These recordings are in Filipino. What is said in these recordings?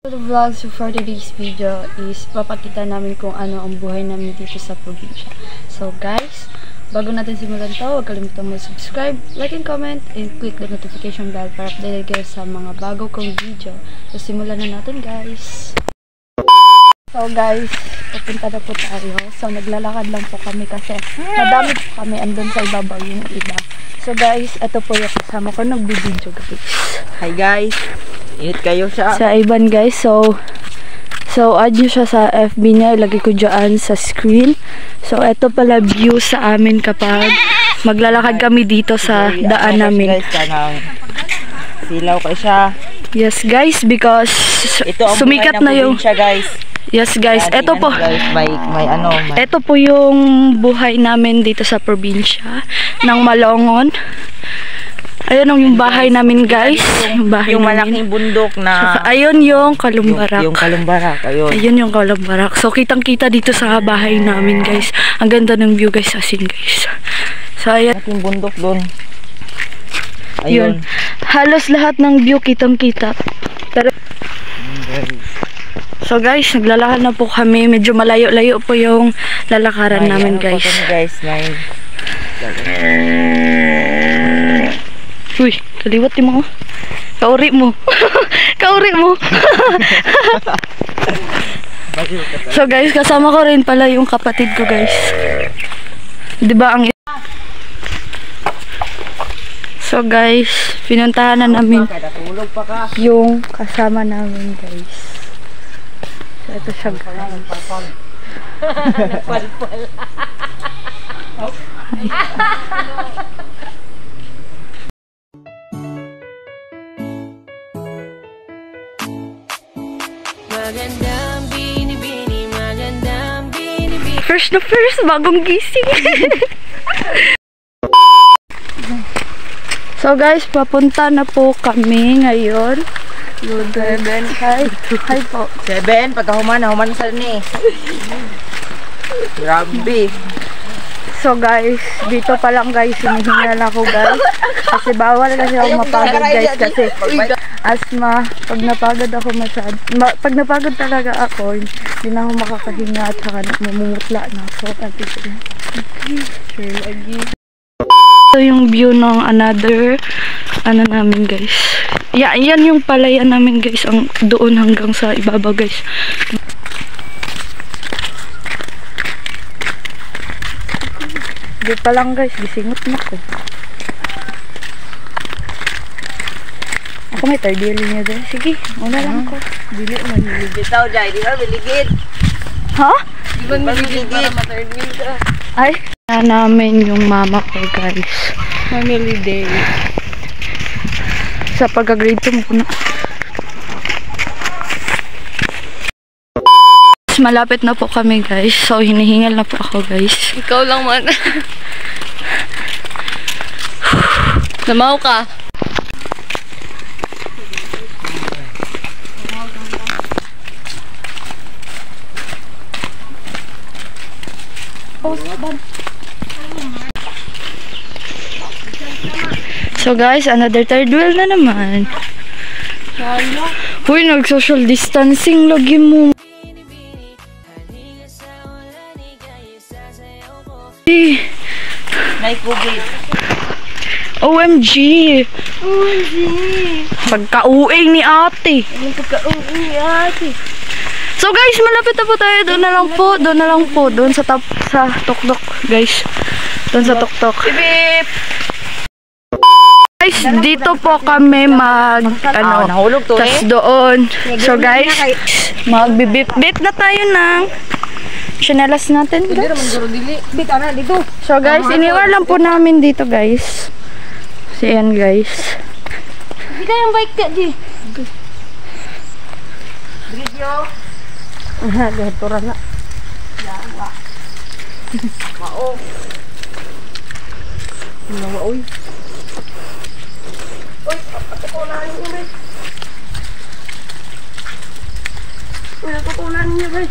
The vlog for today's video is papakita namin kung ano ang buhay namin dito sa probinsya. So guys, bago natin simulan to, huwag kalimutan mag-subscribe, like and comment, and click the notification bell para updated kayo sa mga bago kong video. So simulan na natin guys. So guys, pupunta na po tayo. So naglalakad lang po kami kasi madami po kami andun sa ibabaw yung iba. So guys, ito po yung kasama ko nag-video guys. Hi guys, init kayo sa Iban guys. So add nyo siya sa FB niya, ilagay ko dyan sa screen. So ito pala view sa amin kapag maglalakad kami dito sa daan namin. Guys, kanang silaw kayo siya. Yes guys, because ito ang sumikat na yung guys. Yes guys, ito po. Guys, may Ito po yung buhay namin dito sa probinsya ng Malongon. Ayun yung bahay namin guys. Yung bahay yung namin. malaking bundok na ayun yung Kalumbarak. Yung Kalumbarak, ayun. Ayun yung Kalumbarak. So kitang-kita dito sa bahay namin guys. Ang ganda ng view guys, asin guys. So ayan. Malaking bundok doon. Ayun. Halos lahat ng view kitang-kita. So guys, naglalakad na po kami. Medyo malayo-layo po yung lalakaran namin guys. Uy, kaliwat mo. Kauri mo. Kauri mo. So guys, kasama ko rin pala yung kapatid ko guys. 'Di ba ang So guys, pinuntahan na namin yung kasama namin guys. So ito siya guys. Nagpalpal. First na first, bagong gising. So guys, papunta na po kami ngayon. Seven. Hi po. 7, pagkahuman sa ni. Grabe. So guys, dito pa lang guys, hinihingal ako guys. Kasi bawal kasi ako mapagod guys kasi asthma. Pag napagod ako masyado, pag napagod talaga ako, hindi na ako makakahinga at saka mamumutla na. So, sure lagi. Ito yung view ng another, namin guys. Yan yung palayan namin guys, ang doon hanggang sa ibabaw guys. Di pa lang guys, gisingot na ko. Ako may tardiyo niya guys. Sige, una lang ko. Dili man niligid tao dai, di ba biligid? Ha? Di ba biligid para ma-third ka? Ay, namin yung mama ko guys. Family day. Sa pagka-grade 2 mo ko na. Malapit na po kami guys. So hinihingal na po ako guys. Ikaw lang man. Namaw ka. So guys, another third wheel na naman. Uy, nag-social distancing lagi mo. May COVID. OMG. Pagka-uing ni ate. So guys, malapit na po tayo. Doon na lang po. Doon sa tuktok guys. Doon sa tuktok. Guys, dito po kami nahulog to tas doon. So guys, magbibip-bip na tayo ng chinelas natin guys. So guys, iniwan lang po namin dito guys. So yan guys. Hindi kayang bike ka di. Video. Gatura na. Yawa. Mao. Uy. Uy, patukulan niyo guys. Patukulan niyo guys.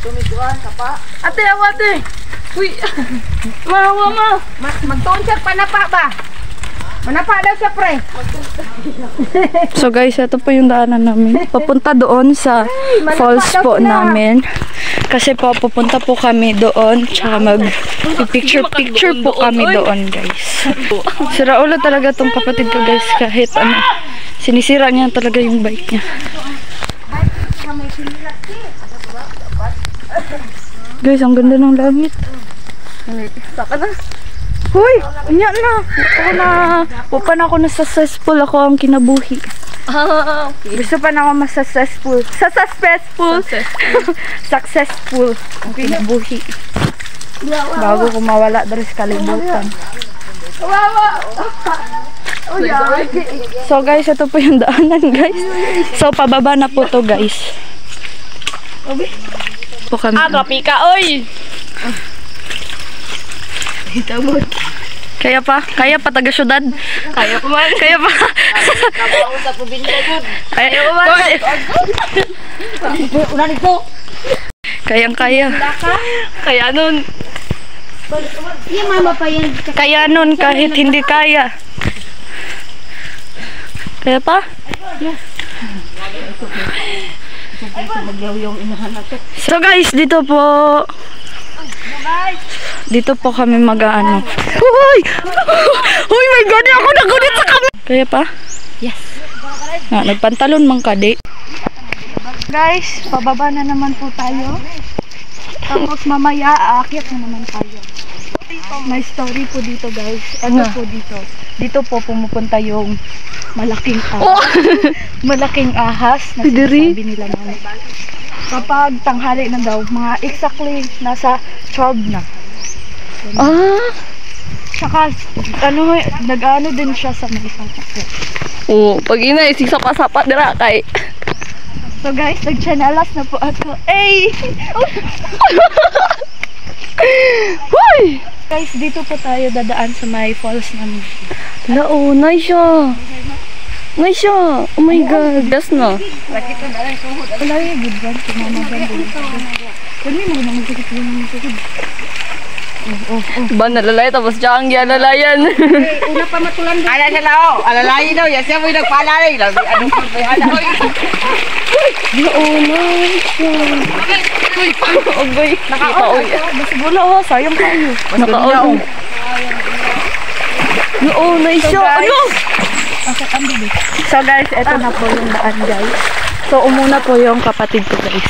Tumituan ka pa. Ate, ate. Uy. Mawa ma. Magtuon siya panapa ba? Manapa daw siya, pre. So guys, ito po yung daanan namin. Papunta doon sa falls po namin. Kasi po, pupunta po kami doon. Tsaka mag-picture po kami doon, guys. Sira ulo talaga tong kapatid ko, guys. Kahit ano, sinisira niya talaga yung bike niya. Guys, ang ganda ng langit. Saka na. Hoy, unya na. Pupan ako na successful ako ang kinabuhi. Gusto pa na ako mas-successful. Successful ang kinabuhi. Bago ko mawala dari sa kalibutan. So guys, ito po yung daanan, guys. So pababa na po to, guys. Po kami. Kapika, oy! Kaya pa taga syudad. Kaya ko man. Kaya pa. Kabaon sa probinsya yun. Kaya ko man. Una nito. Kaya. Kaya nun. Yung mama pa yan. Kaya nun kahit hindi kaya. Kaya pa? So guys, dito po kami mag-ano. Hoy! Oh my God! Ako nagunit sa kami! Kaya pa? Yes. Nagpantalon mang kadi. Guys, pababa na naman po tayo. Tapos mamaya aakyat na naman tayo. May story po dito, guys. Ano po dito? Dito po pumupunta yung malaking ahas. Malaking ahas na sinasabi nila namin. Kapag tanghali na daw, mga exactly nasa 12 na. Tsaka, nag-ano din siya sa may sasakyan. Pag ina, sisapa-sapa dira kay. So guys, nagchanelas na po ako. Ay! Hoy! Guys, dito po tayo dadaan sa may falls namin. Lao, nice siya. Nice siya. Oh my God. Gas na. Wala yung good one. Kumama ba din. Kami mo naman sakit yung sakit. Ba nalalay tapos siya ang gialalayan. Una pa matulan doon. Ala siya lao. Alalayin daw. Yan siya mo yung nagpaalalay. Anong pagbayala? Oo, nice siya. Agay. Nakaoy. Basta wala ho. Sayang kayo. Nakaoy. Oo, nice siya. Ano? So guys, eto na po yung daan, guys. So umuna po yung kapatid ko, guys.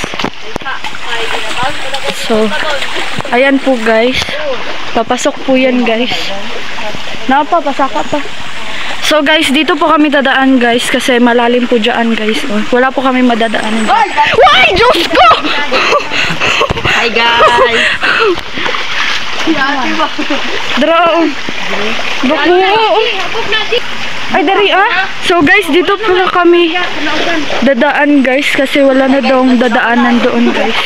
So, ayan po, guys. Papasok po yan, guys. Pasaka pa. So guys, dito po kami dadaan, guys. Kasi malalim po dyan, guys. Wala po kami madadaan. Why, Diyos ko! Hi, guys. Draw. Ay, dari So guys, dito po na kami dadaan, guys. Kasi wala na daw dadaanan doon, guys.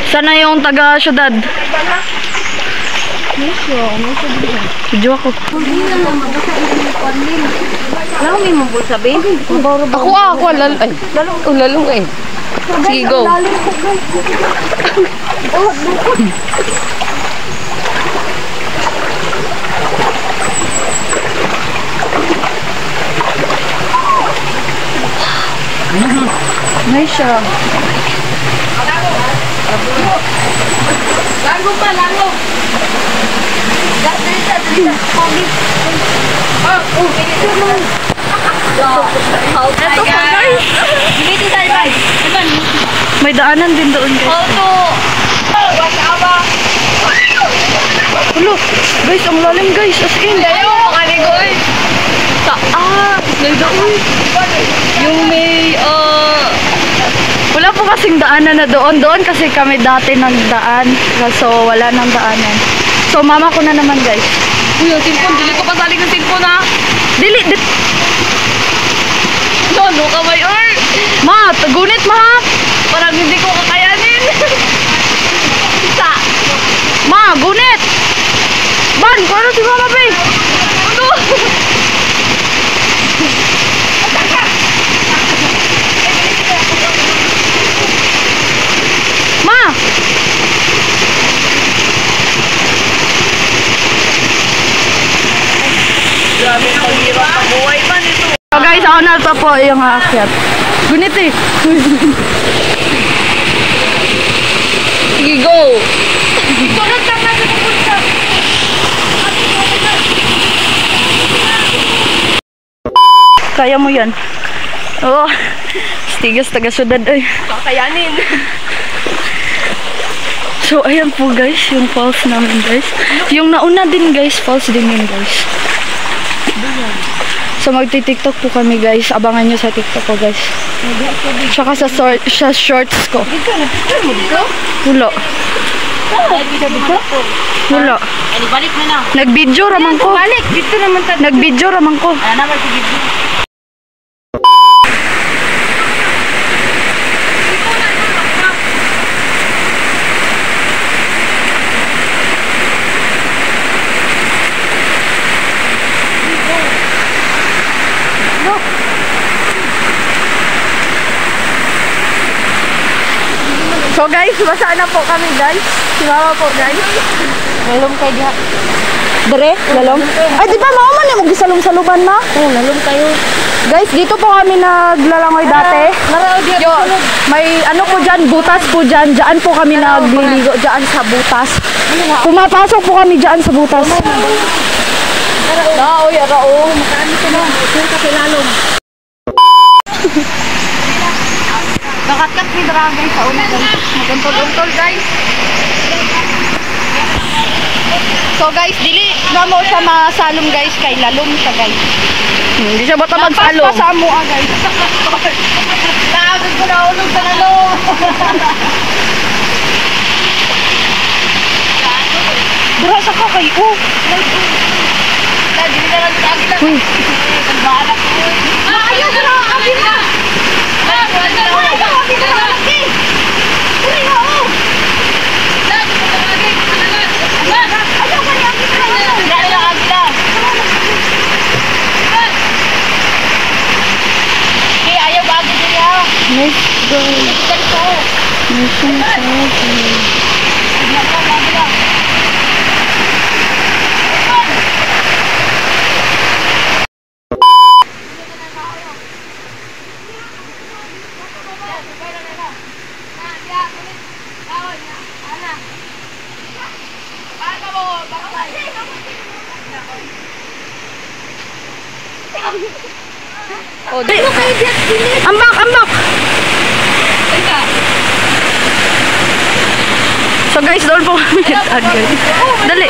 Sana yung taga-syudad. Video ako. Alam mo yung bulsa, baby. Ako, ay. Lalong eh. Sige, go. Nice siya. Lango pa, lango. Ito po, guys. May daanan din doon, guys. Hello, guys, ang lalim, guys. As in. Yung may, wala po kasing daanan na doon. Doon kasi kami dati nagdaan. So, wala nang daanan. So, mama ko na naman, guys. uy, yung cellphone. Dili ko pasaling ng cellphone, ha? Dili. Ano ka ba yun? Ma, tagunit, ma. Parang hindi ko kakayanin. Isa. Ma, gunit. Ban, kung ano si mama, be? Ano? Ma! Sana pa po yung aakyat. Gunit eh. Sige, go! Kaya mo yan. Oo. Oh, stigas taga syudad ay. Kakayanin. So, ayan po guys, yung falls namin guys. Yung nauna din guys, falls din yun guys. So, magti-tiktok po kami guys. Abangan nyo sa tiktok ko guys. Tsaka sa shorts ko. Wala. Wala. Balik na na. Nag-video raman ko. Balik, dito naman tayo. Nag-video raman ko. Ano ba si video? So guys, basa na po kami guys. Si Mama po guys. Lalom kayo diha. Dere, lalom. Ay, di ba mao man yung gisalom-saluban ma? Oh, lalom kayo. Guys, dito po kami naglalangoy dati. Yo, may ano po dyan, butas po dyan. Diyan po kami nagliligo, dyan sa butas. Pumapasok po kami dyan sa butas. Rao, ya rao. Makaano ka na? Sir ka kay lalom. Nakakat ni Dra guys sa una guys. Maguntol-untol guys. So guys, dili na mo siya masalom guys kay lalom siya guys. Hindi siya bata magsalom. Napaspa sa mo guys. Nakagod ko na ulog sa lalong. Dra sa ka kay ko. Dili na lang sa agila. Uy. Bahala ko. Ayaw ka na, agin na. Let's go. Mission Saturday. Oh, dito kayo diyan sini. Ambak, ambak. So guys, doon po kami nag-tag guys. Dali.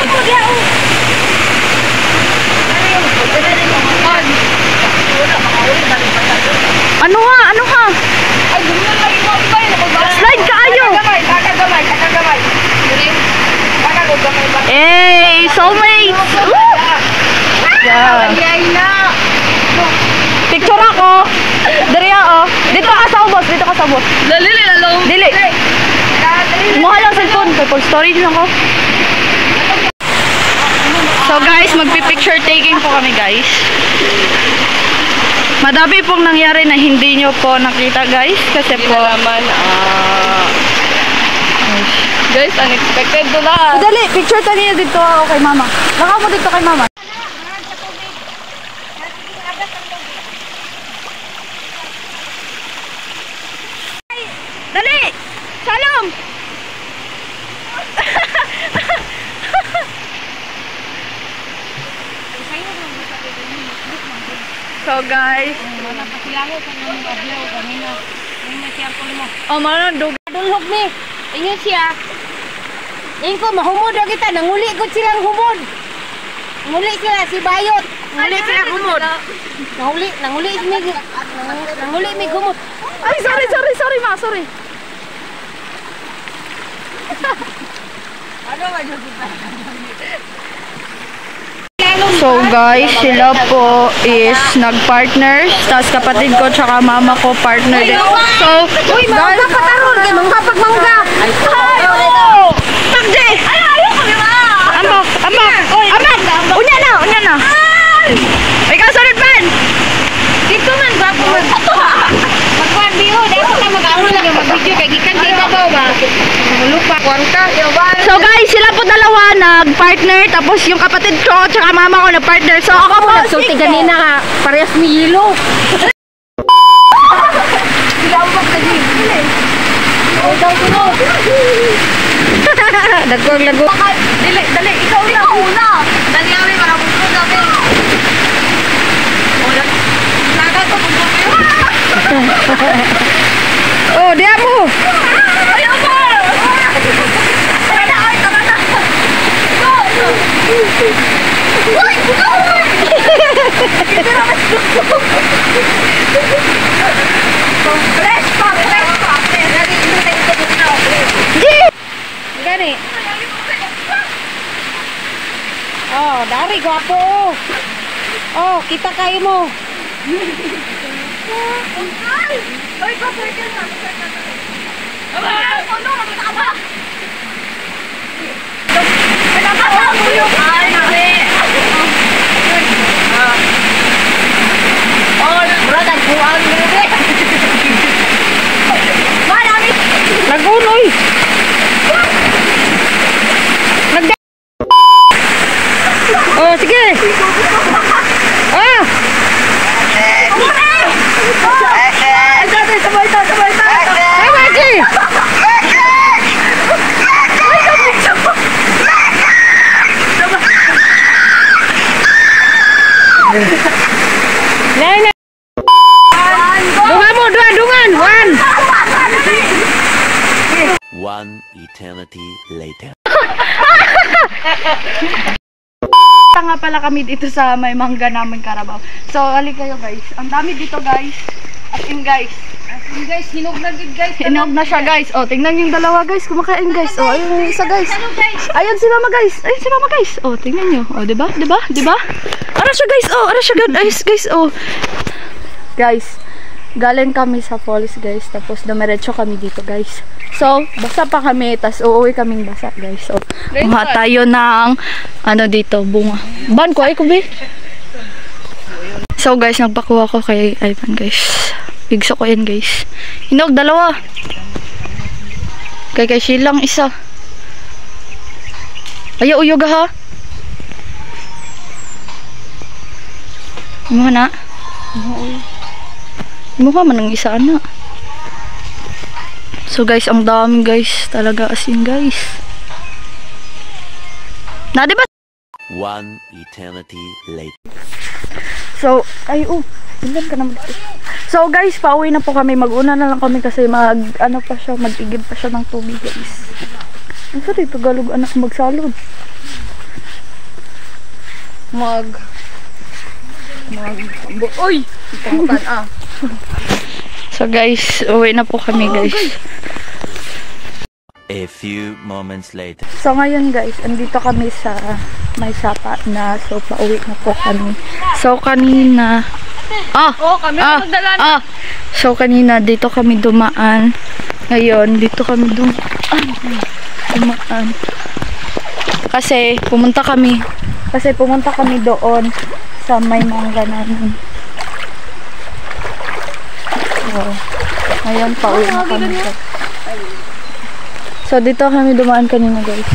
Ano ha? Ano ha? Slide ka ayo. Hey, soulmates. Yeah. Picture ako. Dari ako. Dito ka sa ubos, dito ka sa ubos. Dali, lalom. Dili. Muha lang cellphone, full storage lang ko. So guys, magpi-picture taking po kami guys. Madami pong nangyari na hindi nyo po nakita guys. Kasi po naman, guys, unexpected to na. Dali, picture tayo niya dito ako kay mama. Lakaw mo dito kay mama. Dali! Salom! So guys, oh mana dog Dulhog ni. Inyo siya. Ingko mahumod ra kita, nanguli ko silang humod. Nanguli sila si Bayot. Nanguli sila humod. Nanguli mi humod. ay sorry ma, sorry. So guys, sila po is nag-partners, tapos kapatid ko tsaka mama ko partner din. So, Uy, mga pataron kay mga pagmangga. Ay, oh! Takde! Ay, ayaw ko diba? Ambak! Ambak! Unya na! Ay, kasunod man! Dito man ba po magkuan biho, dito ka mag-aron lang mag-video kay gikan kita ba? Lupa kwarta, So guys, sila po dalawa nag-partner, tapos yung kapatid ko tsaka mama ko nag-partner. So ako po nagsulti kanina ka. Parehas ni yelo. Gawak lagi. Ikaw tulo. Dagkog lago. Dali, ikaw una. Dali kami para puso dami. Laga to puso kayo. Oh, dia mo. Ayaw mo. Tara na. Go. Uy, Fresh pa. Gani. Oh, dari gwapo. Oh, kita kayo mo. Ay, pa-circle na. Aba, ano ba? Ay, nabi. Oh, brother, buwan mo rin. Marami. Nagunoy. Oh, sige. Ah. Sabay ta. Tama, sige. Nay. Dungan. One eternity later. Nga pala kami dito sa may mangga namin Carabao. So, halik kayo guys. Ang dami dito guys. As in guys, hinog na good guys. Hinog na siya guys. Oh, tingnan yung dalawa guys. Kumakain guys. Oh, ayun yung isa guys. Ayun si mama guys. Oh, tingnan nyo. Oh, diba? Ara siya guys. Oh, guys. Oh. Guys, galing kami sa falls guys. Tapos dumiretso kami dito guys. So, basa pa kami. Tapos uuwi kaming basa guys. So, kuha tayo ng ano dito, bunga. Ban ko ay kubi. So guys, nagpakuha ko kay Ivan guys. Bigso ko yan guys. Hinog, dalawa. Kay Shilang isa. Ayaw uyog ha. Mo na. Mo ka man ang isa na. So guys, ang dami guys. Talaga asin guys. Na diba? One eternity later. So, tingnan ka naman dito. So guys, pauwi na po kami. Mag-una na lang kami kasi mag-igib pa siya ng tubig guys. Ang sorry, Tagalog anak magsalod. Uy! Pangutan So guys, uwi na po kami guys. A few moments later. So ngayon guys, andito kami sa may sapa na. So pauwi na po kami. So kanina So kanina dito kami dumaan. Ngayon dito kami dumaan. Kasi pumunta kami doon sa may mangga namin. So ngayon pauwi na kami. So dito kami dumaan kanina guys.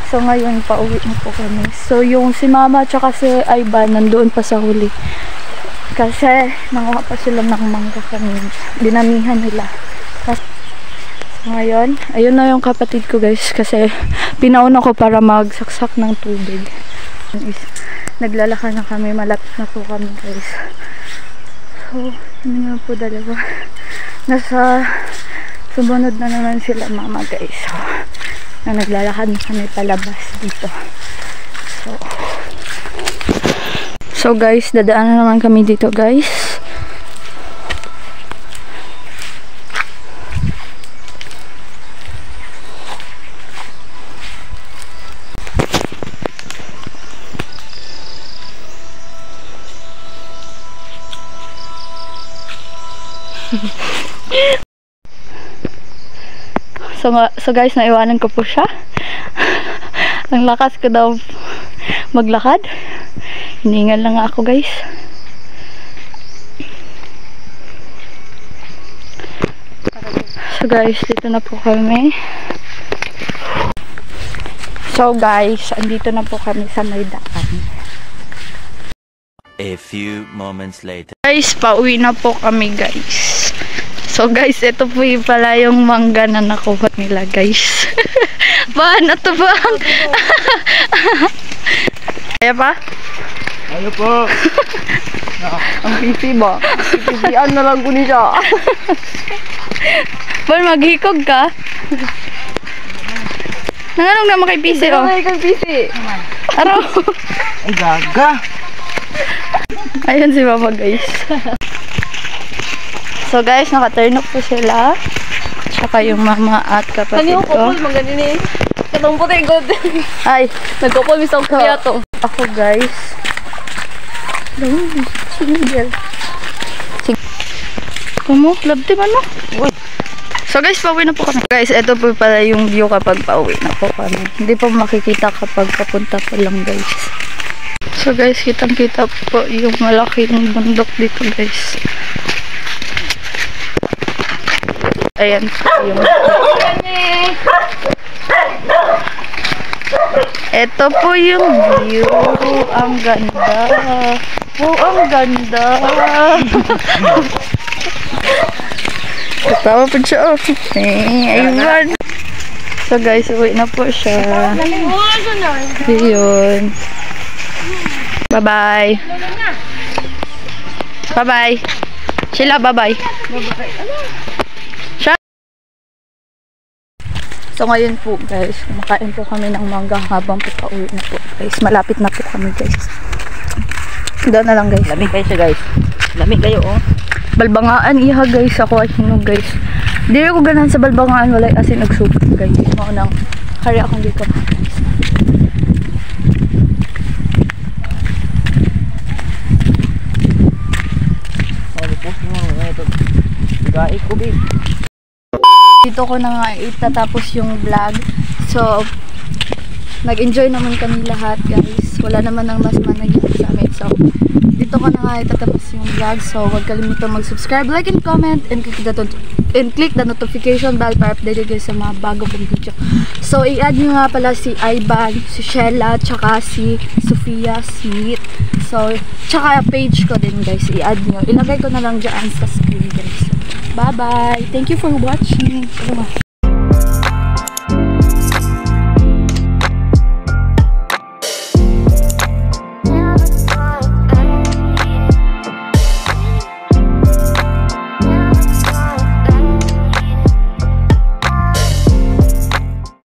So ngayon pauwi na po kami. So yung si mama tsaka si Ivan nandoon pa sa huli. Kasi nanguha pa sila ng mangga kanina. Dinamihan nila. So ngayon, ayun na yung kapatid ko guys. Kasi pinauna ko para magsaksak ng tubig. Naglalakad na kami. Malapit na po kami guys. So yun nga po dalawa. Nasa sumunod na naman sila mama guys. So, naglalakad na kami palabas dito. So guys, dadaan na naman kami dito guys. So guys, naiwanan ko po siya. Ang lakas ko daw maglakad. Hiningal lang ako guys. So guys, dito na po kami. So guys, andito na po kami sa may daan. A few moments later. Guys, pauwi na po kami guys. So guys, ito po yung pala yung mangga na nakuha nila guys. Paano to bang? Kaya pa? Ayo po. Ang pipi ba? Pipian na lang ko niya. Bal, maghikog ka? Nanganong naman kay PC oh? Nanganong kay PC. Araw. Ay, gaga. Ayun si Papa guys. So guys, naka-turn up po sila. Tsaka yung mama at kapatid ko. Maganin eh. Katong puti good. Ay, Nagkopol misang kuya to. ako guys. Single. Kamu, love team ano? So guys, pauwi na po kami. Guys, ito po pala yung view kapag pauwi na po kami. Hindi po makikita kapag papunta pa lang guys. So guys, kitang-kita po yung malaking bundok dito guys. Ayan po yung... Ito po yung view. Ang ganda. Oh, ang ganda. Katawa po siya. Oh. Ayun. So guys, uwi na po siya. Ayun. Bye-bye. Bye-bye. Sheila, bye-bye. So ngayon po guys, kumakain po kami ng mangga habang po pauwi na po guys. Malapit na po kami guys. Doon na lang guys. Lamig kayo siya, guys. Lamig kayo, oh. Balbangaan iha guys, ako ay hinog guys. Dili ko ganahan sa balbangaan, walay asin nagsuka guys. Mao nang kari akong gikat guys. Dito ko na nga itatapos yung vlog. So, nag-enjoy naman kami lahat guys. Wala naman ang mas managyan sa amin. So, dito ko na nga itatapos yung vlog. So, huwag kalimutan mag-subscribe, like, and comment, and click the notification bell para update kayo sa mga bago kong video. So, i-add nyo nga pala si Ivan, si Sheila, tsaka si Sofia Smith. So, tsaka page ko din guys. I-add nyo. Ilagay ko na lang dyan sa screen guys. Bye-bye. Thank you for watching.